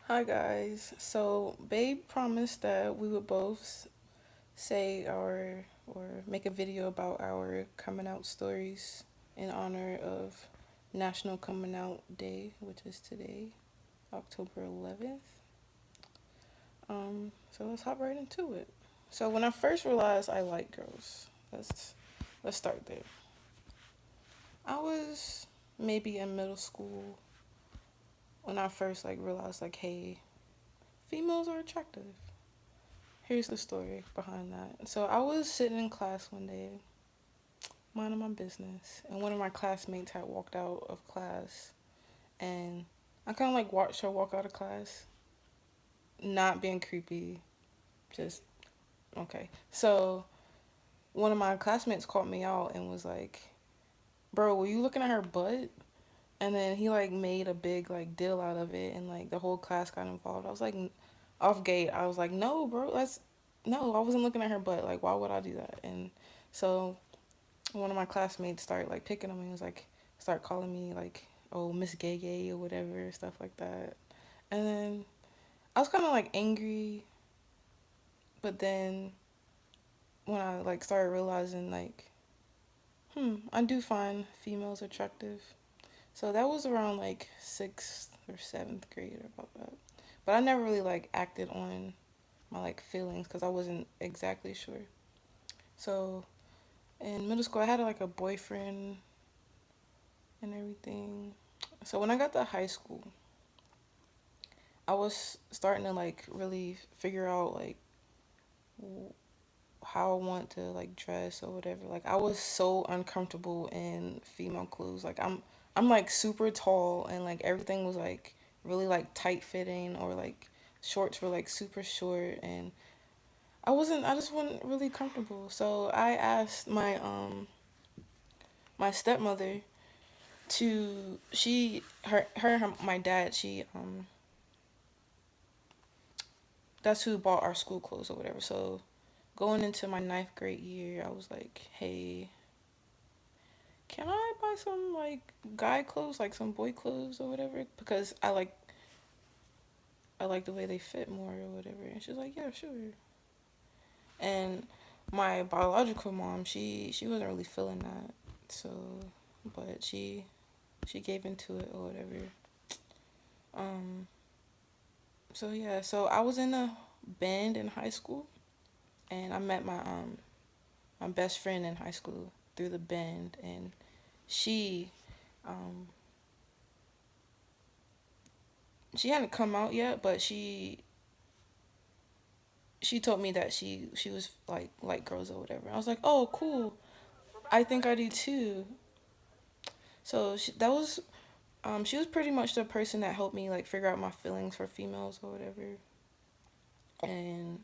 Hi guys. So Babe promised that we would both say our or make a video about our coming out stories in honor of National Coming Out Day, which is today, October 11th. So let's hop right into it. So when I first realized I like girls, let's start there. I was maybe in middle school when I first realized hey, females are attractive. Here's the story behind that. So I was sitting in class one day, minding my business, and one of my classmates had walked out of class, and I kind of watched her walk out of class, not being creepy, just okay. So one of my classmates called me out and was like, "Bro, were you looking at her butt?" And then he made a big deal out of it, and the whole class got involved. I was like, off gate. I was like, "No, bro, that's no. I wasn't looking at her butt. Like, why would I do that?" And so one of my classmates started picking on me. He was start calling me oh, Miss Gay Gay or whatever, stuff like that. And then I was kind of angry, but then when I started realizing I do find females attractive. So that was around sixth or seventh grade or about that. But I never really acted on my feelings because I wasn't exactly sure. So in middle school, I had a boyfriend and everything. So when I got to high school, I was starting to really figure out how I want to dress or whatever. I was so uncomfortable in female clothes. I'm super tall and everything was really tight fitting or shorts were super short and I just wasn't really comfortable. So I asked my stepmother to my dad, she that's who bought our school clothes or whatever. So going into my ninth grade year, I was like, hey, can I buy some guy clothes, some boy clothes or whatever? Because I like the way they fit more or whatever. And she's like, yeah, sure. And my biological mom, she wasn't really feeling that. So, but she gave into it or whatever. Um, so yeah, so I was in a band in high school, and I met my best friend in high school through the band, and she um she hadn't come out yet, but she told me that she was like girls or whatever. I was like, oh, cool. I think I do too. So that was she was pretty much the person that helped me figure out my feelings for females or whatever. And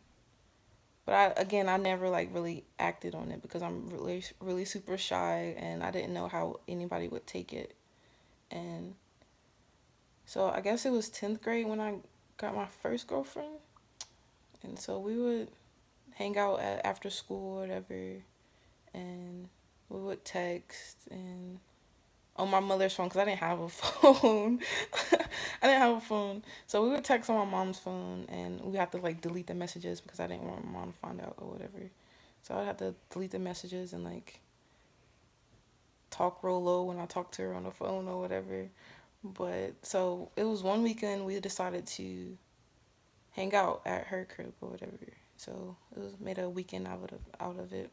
but I never really acted on it because I'm really super shy and I didn't know how anybody would take it. And so I guess it was 10th grade when I got my first girlfriend. And so we would hang out after school or whatever, and we would text and on my mother's phone because I didn't have a phone. I didn't have a phone, so we would text on my mom's phone, and we had to delete the messages because I didn't want my mom to find out or whatever. So I had to delete the messages and talk real low when I talked to her on the phone or whatever. But so it was one weekend we decided to hang out at her crib or whatever. So it was made a weekend out of it.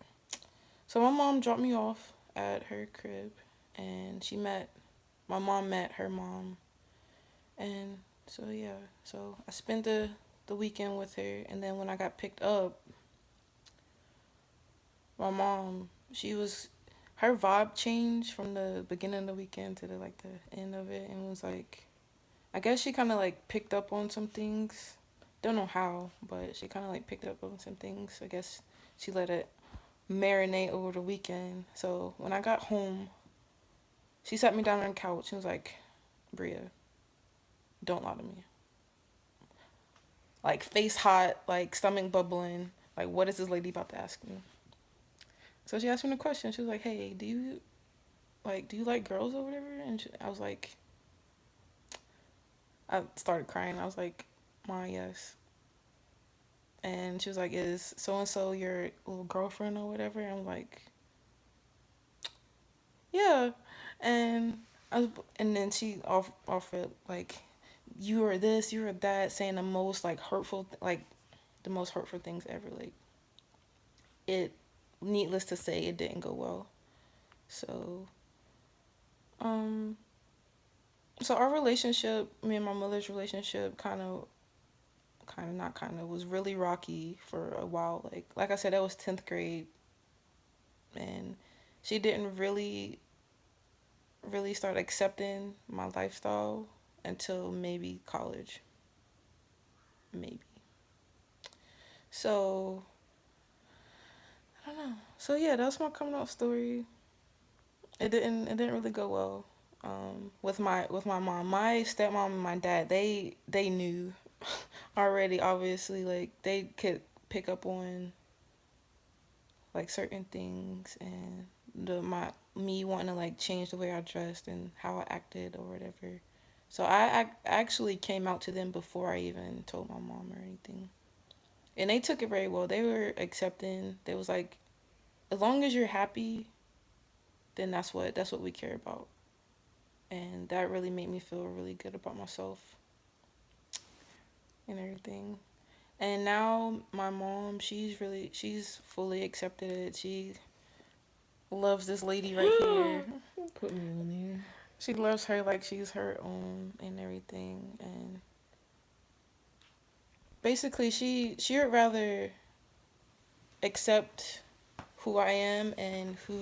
So my mom dropped me off at her crib, and my mom met her mom, and so yeah. So I spent the weekend with her, and then when I got picked up, my mom her vibe changed from the beginning of the weekend to the end of it, and was I guess she kind of picked up on some things. Don't know how, but she kind of picked up on some things. I guess she let it marinate over the weekend. So when I got home, she sat me down on the couch and was like, Bria, don't lie to me. Face hot, stomach bubbling. What is this lady about to ask me? So she asked me the question. She was like, hey, do you like girls or whatever? And I was like, I started crying. I was like, Mom, yes. And she was like, "Is so and so your little girlfriend or whatever?" And I'm like, "Yeah." And I was, and then she offered like, "You are this, you are that," saying the most like hurtful, like the most hurtful things ever. Like it, needless to say, it didn't go well. So, um, so our relationship, me and my mother's relationship, kind of not kind of was really rocky for a while. Like I said, that was 10th grade, and she didn't really start accepting my lifestyle until maybe college, maybe. So I don't know. So yeah, that's my coming out story. It didn't really go well. With my mom, my stepmom and my dad, they knew already. Obviously, like they could pick up on like certain things, and the my me wanting to like change the way I dressed and how I acted or whatever. So I actually came out to them before I even told my mom or anything, and they took it very well. They were accepting. They was like, as long as you're happy, then that's what we care about, and that really made me feel really good about myself and everything. And now my mom, she's fully accepted it. She loves this lady right here. Put me on there. She loves her like she's her own and everything. And basically, she would rather accept who I am and who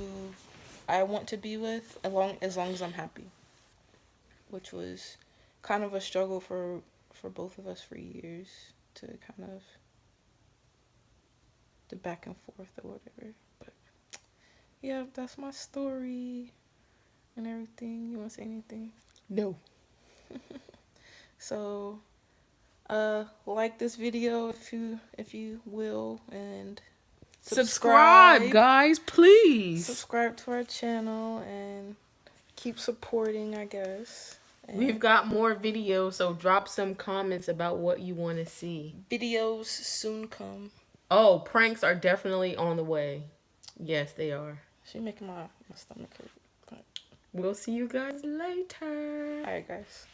I want to be with, as long as I'm happy, which was kind of a struggle for both of us for years, to kind of the back and forth or whatever. But yeah, that's my story and everything. You want to say anything? No. So, like this video if you will, and Subscribe, guys, please. subscribe to our channel and keep supporting, I guess. And We've got more videos, so drop some comments about what you want to see. videos soon come. Oh, pranks are definitely on the way. Yes, they are. She making my stomach hurt. But We'll see you guys later. all right, guys.